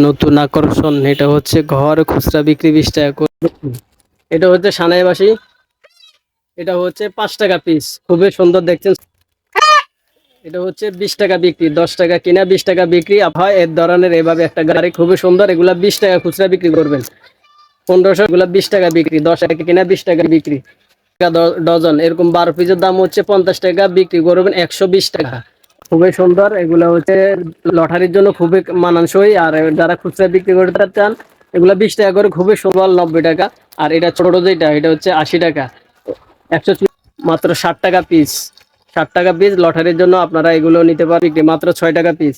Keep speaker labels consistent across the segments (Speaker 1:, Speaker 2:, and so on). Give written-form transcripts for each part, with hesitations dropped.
Speaker 1: নতুন আকর্ষণ, এটা হচ্ছে ঘর খুচরা বিক্রি 20 টাকা করে। এটা হচ্ছে সানাইবাসী, এটা হচ্ছে 5 টাকা পিস, খুবই সুন্দর দেখছেন। এটা হচ্ছে 20 টাকা বিক্রি, 10 টাকা কিনা 20 টাকা বিক্রি হয়। এর ধরনের এভাবে একটা গাড়ি খুবই সুন্দর, এগুলা 20 টাকা খুচরা বিক্রি করবেন। 1500, এগুলা 20 টাকা বিক্রি, 10 টাকা কিনা 20 টাকা বিক্রি। ডজন এরকম 12 পিসের দাম হচ্ছে 50 টাকা, বিক্রি করবেন 120 টাকা। খুবই সুন্দর, এগুলো হচ্ছে লটারির জন্য খুবই মানানসই। আর যারা খুচরা বিক্রি করতে চান, এগুলো 20 টাকা করে, খুবই সুন্দর, 90 টাকা। আর এটা ছোট যেটা, এটা হচ্ছে 80 টাকা। 100 মাত্র 60 টাকা পিস, 60 টাকা পিস। লটারির জন্য আপনারা এগুলো নিতে পারেন, বিক্রি মাত্র 6 টাকা পিস।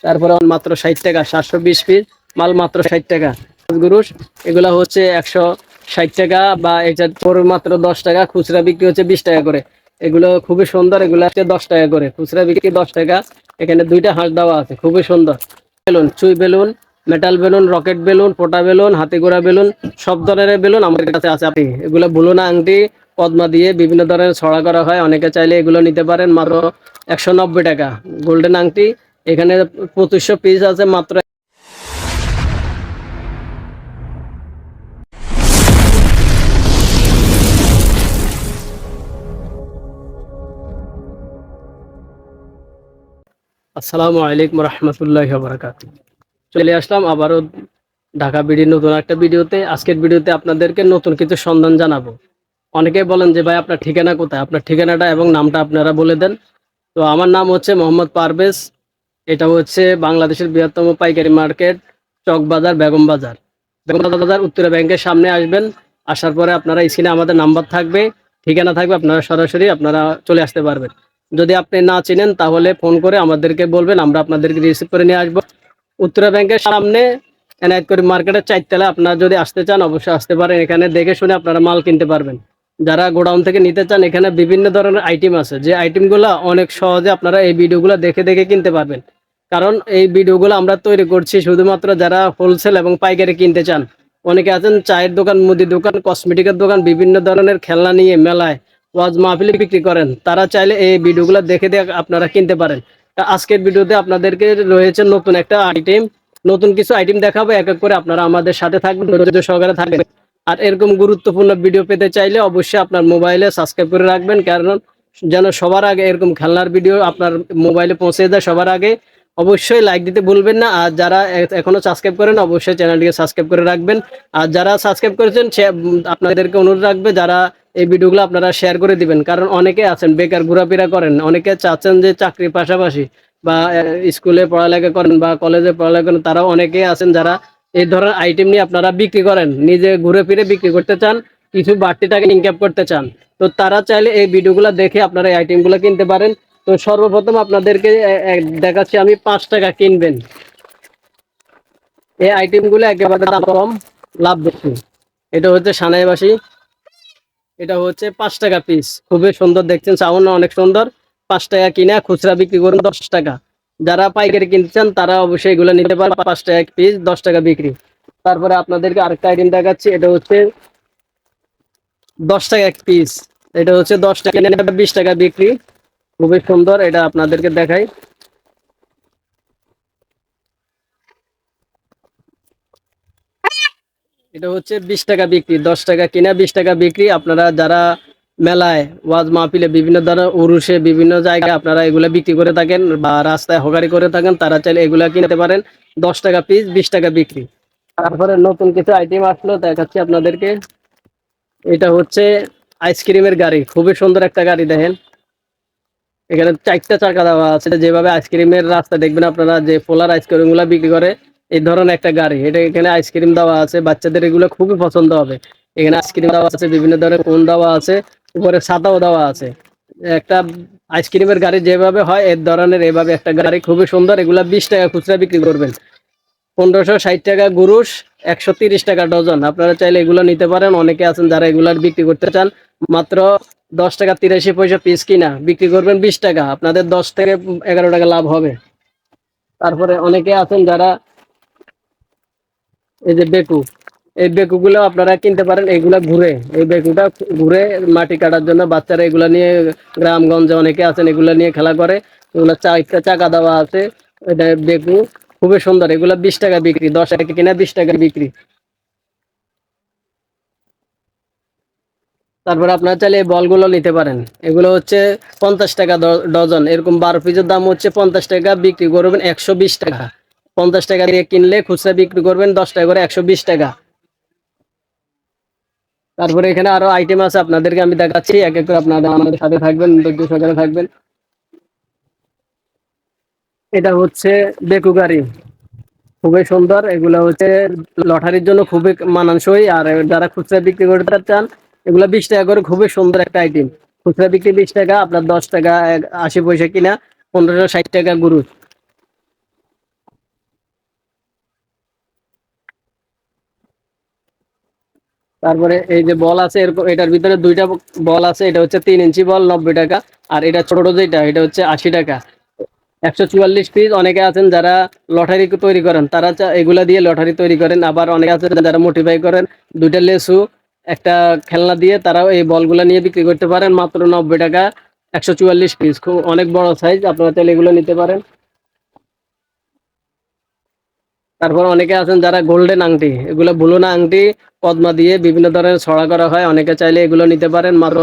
Speaker 1: তারপরে মাত্র 60 টাকা, 720 পিস মাল মাত্র 60 টাকা। গুরুষ এগুলো হচ্ছে 160 টাকা, বা এটা পরে মাত্র 10 টাকা, খুচরা বিক্রি হচ্ছে 20 টাকা করে। এগুলো খুবই সুন্দর, এগুলো হচ্ছে 10 টাকা করে, খুচরা বিক্রি 10 টাকা। এখানে দুইটা হাঁস দেওয়া আছে, খুবই সুন্দর। বেলুন, চুই balloon, metal balloon, rocket balloon, পোটা বেলুন, হাতি ঘোড়া বেলুন, সব ধরনের বেলুন আমার কাছে আছে। আপনি এগুলো বুলোনা আংটি, পদ্মা দিয়ে বিভিন্ন ধরনের ছড়া করা হয়, অনেকে চাইলে এগুলো নিতে পারেন মাত্র 190 টাকা। গোল্ডেন আংটি এখানে 2500 পিস আছে মাত্র। আসসালামু আলাইকুম রহমতুল্লাহি ওয়া বারাকাতুহু। চলে আসলাম আবারও ঢাকা বিডির নতুন একটা ভিডিওতে। আজকের ভিডিওতে আপনাদেরকে নতুন কিছু সন্ধান জানাবো। অনেকেই বলেন যে ভাই আপনার ঠিকানা কোথায়, আপনার ঠিকানাটা এবং নামটা আপনারা বলে দেন। তো আমার নাম হচ্ছে মোহাম্মদ পারভেজ। এটা হচ্ছে বাংলাদেশের বৃহত্তম পাইকারি মার্কেট, চক বাজার, বেগম বাজার। বেগম বাজার উত্তরা ব্যাংকের সামনে আসবেন। আসার পরে আপনারা স্ক্রিনে আমাদের নাম্বার থাকবে, ঠিকানা থাকবে, আপনারা সরাসরি আপনারা চলে আসতে পারবেন। যদি আপনি না চিনেন তাহলে ফোন করে আমাদেরকে বলবেন, আমরা আপনাদেরকে রিসিভ করে নিয়ে আসবো। উত্তরা ব্যাংকের সামনে এনায়েত করিম মার্কেটের 4 তলা। আপনারা যদি আসতে চান অবশ্যই আসতে পারেন, এখানে দেখে শুনে আপনারা মাল কিনতে পারবেন। যারা গোডাউন থেকে নিতে চান, এখানে বিভিন্ন ধরনের আইটেম আছে, যে আইটেমগুলো অনেক সহজে আপনারা এই ভিডিওগুলো দেখে দেখে কিনতে পারবেন। কারণ এই ভিডিওগুলো আমরা তৈরি করছি শুধুমাত্র যারা হোলসেল এবং পাইকারি কিনতে চান। অনেকে আছেন চায়ের দোকান, মুদির দোকান, কসমেটিকের দোকান, বিভিন্ন ধরনের খেলনা নিয়ে মেলায়, ওয়াজ মাহফিলে বিক্রি করেন। তারা চাইলে এই ভিডিওগুলো দেখে দেখে আপনারা কিনতে পারেন। আজকের ভিডিওতে আপনাদেরকে রয়েছে নতুন একটা আইটেম, নতুন কিছু আইটেম দেখাবো। এক এক করে আপনারা আমাদের সাথে থাকবেন, ধৈর্য সহকারে থাকবেন। আর এরকম গুরুত্বপূর্ণ ভিডিও পেতে চাইলে অবশ্যই আপনার মোবাইলে সাবস্ক্রাইব করে রাখবেন, কারণ যেন সবার আগে এরকম খেলনার ভিডিও আপনার মোবাইলে পৌঁছে যায় সবার আগে। অবশ্যই লাইক দিতে ভুলবেন না। আর যারা এখনো সাবস্ক্রাইব করেন, অবশ্যই চ্যানেলটিকে সাবস্ক্রাইব করে রাখবেন। আর যারা সাবস্ক্রাইব করেছেন আপনাদেরকে অনুরোধ রাখবে, যারা এই ভিডিওগুলো আপনারা শেয়ার করে দিবেন। কারণ অনেকে আছেন বেকার ঘোরাফেরা করেন, অনেকে চাচ্ছেন যে চাকরির পাশাপাশি বা স্কুলে পড়ালেখা করেন বা কলেজে পড়ালেখা করেন, তারাও অনেকে আছেন যারা এই ধরনের আইটেম নিয়ে আপনারা বিক্রি করেন, নিজে ঘুরে ফিরে বিক্রি করতে চান, কিছু বাড়তি টাকা ইনকাম করতে চান। তো তারা চাইলে এই ভিডিওগুলো দেখে আপনারা এই আইটেমগুলো কিনতে পারেন। তো সর্বপ্রথম আপনাদেরকে দেখাচ্ছি আমি 5 টাকা কিনবেন। এই আইটেমগুলো একেবারে দাম কম, লাভ বেশি। এটা হচ্ছে সানাইবাসী, এটা হচ্ছে 5 টাকা পিস, খুবই সুন্দর দেখছেন, সাউন্ড অনেক সুন্দর। 5 টাকা কিনা খুচরা বিক্রি করুন 10 টাকা। যারা পাইকারি কিনতে চান তারা অবশ্যই এগুলো নিতে পারেন। 5 টাকা পিস, 10 টাকা বিক্রি। তারপরে আপনাদেরকে আরেকটা আইটেম দেখাচ্ছি, এটা হচ্ছে 10 টাকা এক পিস। এটা হচ্ছে 10 টাকা, 20 টাকা বিক্রি, খুবই সুন্দর। এটা আপনাদেরকে দেখাই, এটা হচ্ছে 20 টাকা বিক্রি, 10 টাকা কিনা 20 টাকা বিক্রি। আপনারা যারা মেলায়, ওয়াজ মাহফিলে, বিভিন্ন ধরনের উরুষে, বিভিন্ন জায়গায় আপনারা এগুলা বিক্রি করে থাকেন বা রাস্তায় হকারি করে থাকেন, তারা চাইলে এগুলা কিনতে পারেন। 10 টাকা পিস, 20 টাকা বিক্রি। তারপরে নতুন কিছু আইটেম আসলো, দেখাচ্ছি আপনাদেরকে। এটা হচ্ছে আইসক্রিমের গাড়ি, খুবই সুন্দর একটা গাড়ি দেখেন। এখানে 4টা চাকা দেওয়া আছে, যেভাবে আইসক্রিমের রাস্তা দেখবেন আপনারা, যে ফোলার আইসক্রিম গুলা বিক্রি করে, এই ধরনের একটা গাড়ি। এটা এখানে আইসক্রিম দেওয়া আছে, বাচ্চাদের এগুলো খুবই পছন্দ হবে। এখানে আইসক্রিম দেওয়া আছে, বিভিন্ন ধরনের কোন দেওয়া আছে, উপরে ছাতাও দেওয়া আছে। একটা আইসক্রিমের গাড়ি যেভাবে হয়, এর ধরনের এভাবে একটা গাড়ি, খুবই সুন্দর। এগুলা 20 টাকা খুচরা বিক্রি করবেন। 1560 টাকা গুরুষ, 130 টাকা ডজন। আপনারা চাইলে এগুলো নিতে পারেন। অনেকে আছেন যারা এগুলার বিক্রি করতে চান, মাত্র 10 টাকা 83 পয়সা পিস কিনা বিক্রি করবেন 20 টাকা, আপনাদের 10 থেকে 11 টাকা লাভ হবে। তারপরে অনেকে আছেন যারা এই যে বেকু, এই বেকুগুলো আপনারা কিনতে পারেন। এগুলা ঘুরে, এই বেকুটা ঘুরে মাটি কাটার জন্য বাচ্চারা এগুলা নিয়ে, গ্রামগঞ্জে অনেকে আছেন এগুলা নিয়ে খেলা করে। এগুলা 4টা চাকা দেওয়া আছে, এটা বেকু। খুবই সুন্দর, এগুলো 20 টাকা বিক্রি, 10 টাকা কিনা 20 টাকা বিক্রি। তারপরে আপনারা চাইলে এই বলগুলো নিতে পারেন। এগুলো হচ্ছে 50 টাকা ডজন, এরকম 12 পিসের দাম হচ্ছে 50 টাকা, বিক্রি করবেন 120 টাকা। 50 টাকা দিয়ে কিনলে খুচরা বিক্রি করবেন 10 টাকা করে, 120 টাকা। তারপরে এখানে আরো আইটেম আছে, আপনাদেরকে আমি দেখাচ্ছি এক এক করে, আপনারা আমাদের সাথে থাকবেন, ধৈর্য সহকারে থাকবেন। এটা হচ্ছে বেকু গাড়ি, খুবই সুন্দর। এগুলো হচ্ছে লটারির জন্য খুবই মানানসই। আর যারা খুচরা বিক্রি করতে চান, এগুলো 20 টাকা করে, খুবই সুন্দর একটা আইটেম। খুচরা বিক্রি 20 টাকা, আপনার 10 টাকা 80 পয়সা কিনা, 1560 টাকা গুরু। তারপরে এই যে বল আছে, এরকম এটার ভিতরে দুইটা বল আছে। এটা হচ্ছে 3 ইঞ্চি বল, 90 টাকা। আর এটা ছোট যেটা, এটা হচ্ছে 80 টাকা। 144 পিস। অনেকে আছেন যারা লটারি তৈরি করেন, তারা এগুলা দিয়ে লটারি তৈরি করেন। আবার অনেকে আছেন যারা মোটিফাই করেন, দুইটা লেসু একটা খেলনা দিয়ে তারাও এই বলগুলা নিয়ে বিক্রি করতে পারেন মাত্র 90 টাকা। 144 পিস, খুব অনেক বড় সাইজ, আপনারা চাইলে এগুলো নিতে পারেন। তারপর অনেকে আছেন যারা গোল্ডেন আংটি, এগুলো বুলোনা আংটি পদ্মা দিয়ে বিভিন্ন ধরনের ছড়া করা হয়, অনেকে চাইলে এগুলো নিতে পারেন মাত্র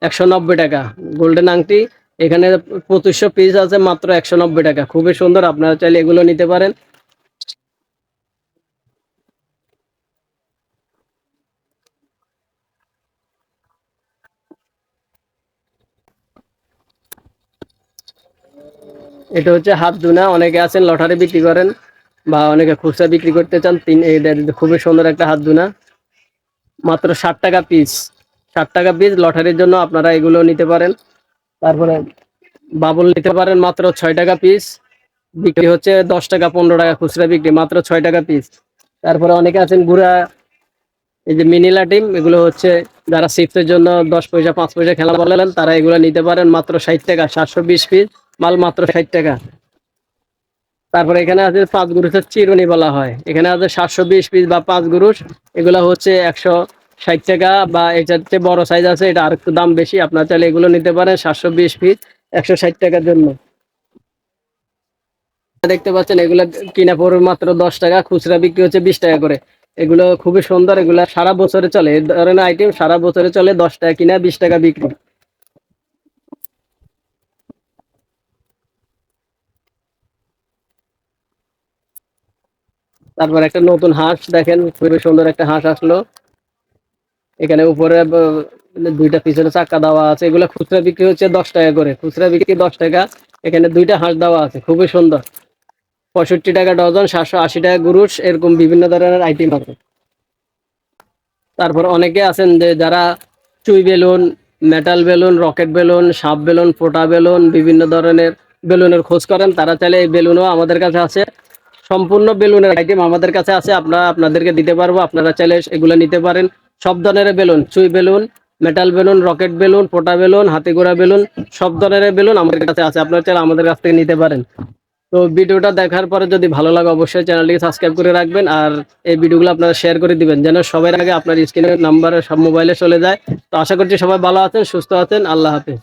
Speaker 1: 190 টাকা। গোল্ডেন আংটি এখানে 2500 পিস আছে, মাত্র 190 টাকা, খুবই সুন্দর, আপনারা চাইলে এগুলো নিতে পারেন। এটা হচ্ছে হাত দুনা, অনেকে আছেন লটারি বিক্রি করেন বা অনেকে খুচরা বিক্রি করতে চান, খুবই সুন্দর একটা হাত দুনা, মাত্র 60 টাকা পিস। 60 টাকা পিস, লটারির জন্য আপনারা এগুলো নিতে পারেন। তারপরে বাবুল নিতে পারেন মাত্র 6 টাকা পিস, বিক্রি হচ্ছে 10 টাকা 15 টাকা, খুচরা বিক্রি মাত্র 6 টাকা পিস। তারপরে অনেকে আছেন গুড়া, এই যে মিনি লাটিম, এগুলো হচ্ছে যারা চিপসের জন্য 10 পয়সা 5 পয়সা খেলা বলেন, তারা এগুলো নিতে পারেন মাত্র 60 টাকা। 720 পিস মাল, মাত্র 60 টাকা। তারপরে এখানে আছে 5 গ্রুসের চিরুনি বলা হয়, এখানে আছে 720 পিস বা 5 গ্রুস। এগুলো হচ্ছে 160 টাকা, বা এটার চেয়ে বড় সাইজ আছে, এটা আর একটু দাম বেশি। আপনার চাইলে এগুলো নিতে পারেন 720 পিস 160 টাকার জন্য। দেখতে পাচ্ছেন এগুলো কিনা পড়বে মাত্র 10 টাকা, খুচরা বিক্রি হচ্ছে 20 টাকা করে। এগুলো খুবই সুন্দর, এগুলো সারা বছরে চলে, এই ধরনের আইটেম সারা বছরে চলে, 10 টাকা কিনা 20 টাকা বিক্রি। তারপর একটা নতুন হাঁস দেখেন, খুবই সুন্দর একটা হাঁস আসলো। এখানে উপরে দুইটা পিছনে চাক্কা দেওয়া আছে, এগুলো খুচরা বিক্রি হচ্ছে 10 টাকা করে, খুচরা বিক্রি 10 টাকা। এখানে দুইটা হাঁস দেওয়া আছে, খুবই সুন্দর। 65 টাকা ডজন, 780 টাকা গুরুস, এরকম বিভিন্ন ধরনের আইটেম আছে। তারপর অনেকে আছেন যে যারা চুই balloon, metal balloon, rocket balloon, সাপ বেলুন, ফোটা বেলুন, বিভিন্ন ধরনের বেলুনের খোঁজ করেন, তারা চাইলে এই বেলুনও আমাদের কাছে আছে। সম্পূর্ণ বেলুনের আইটেম আমাদের কাছে আছে, আমরা আপনাদেরকে দিতে পারবো, আপনারা চাইলে এগুলো নিতে পারেন। সব ধরনের বেলুন, চুই balloon, metal balloon, rocket balloon, ফোটা বেলুন, হাতি ঘোড়া বেলুন, সব ধরনের বেলুন আমাদের কাছে আছে, আপনারা চাইলে আমাদের কাছ থেকে নিতে পারেন। তো ভিডিওটা দেখার পরে যদি ভালো লাগে, অবশ্যই চ্যানেলটিকে সাবস্ক্রাইব করে রাখবেন। আর এই ভিডিওগুলো আপনারা শেয়ার করে দিবেন, যেন সবার আগে আপনার স্ক্রিনের নাম্বারে সব মোবাইলে চলে যায়। তো আশা করছি সবাই ভালো আছেন, সুস্থ আছেন। আল্লাহ হাফেজ।